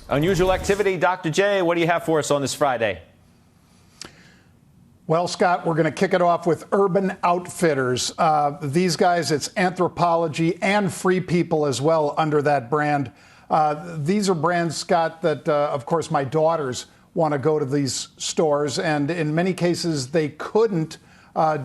Unusual activity. Dr. J, what do you have for us on this Friday? Well, Scott, we're going to kick it off with Urban Outfitters. These guys, it's Anthropologie and Free People as well under that brand. These are brands, Scott, that, of course, my daughters want to go to these stores. And in many cases, they couldn't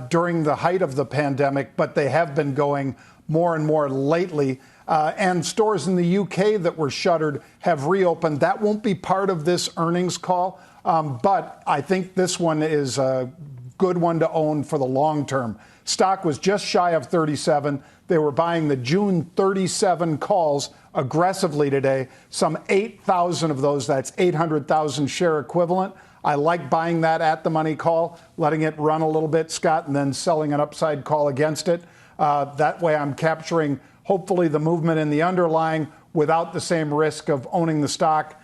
during the height of the pandemic, but they have been going more and more lately. And stores in the UK that were shuttered have reopened. That won't be part of this earnings call. But I think this one is a good one to own for the long term. Stock was just shy of 37. They were buying the June 37 calls aggressively today. Some 8,000 of those, that's 800,000 share equivalent. I like buying that at the money call, letting it run a little bit, Scott, and then selling an upside call against it. That way I'm capturing, hopefully, the movement in the underlying without the same risk of owning the stock.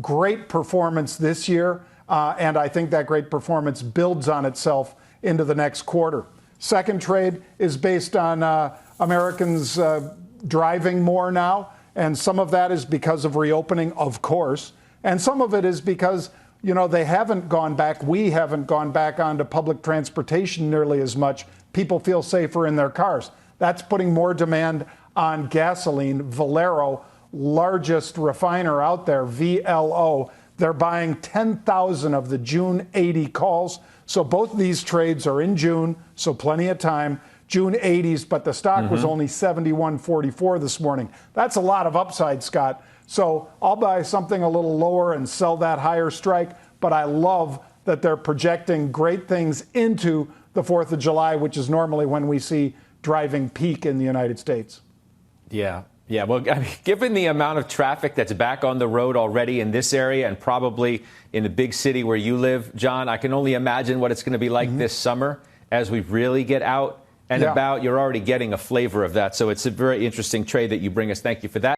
Great performance this year, and I think that great performance builds on itself into the next quarter. Second trade is based on Americans driving more now, and some of that is because of reopening, of course, and some of it is because, you know, they haven't gone back, we haven't gone back onto public transportation nearly as much. People feel safer in their cars. That's putting more demand on gasoline. Valero, largest refiner out there, VLO, they're buying 10,000 of the June 80 calls. So both these trades are in June, so plenty of time. June 80s, but the stock was only 71.44 this morning. That's a lot of upside, Scott. So I'll buy something a little lower and sell that higher strike, but I love that they're projecting great things into the 4th of July, which is normally when we see driving peak in the United States. Yeah. Yeah, well, I mean, given the amount of traffic that's back on the road already in this area and probably in the big city where you live, John, I can only imagine what it's going to be like this summer as we really get out and about. You're already getting a flavor of that. So it's a very interesting trade that you bring us. Thank you for that.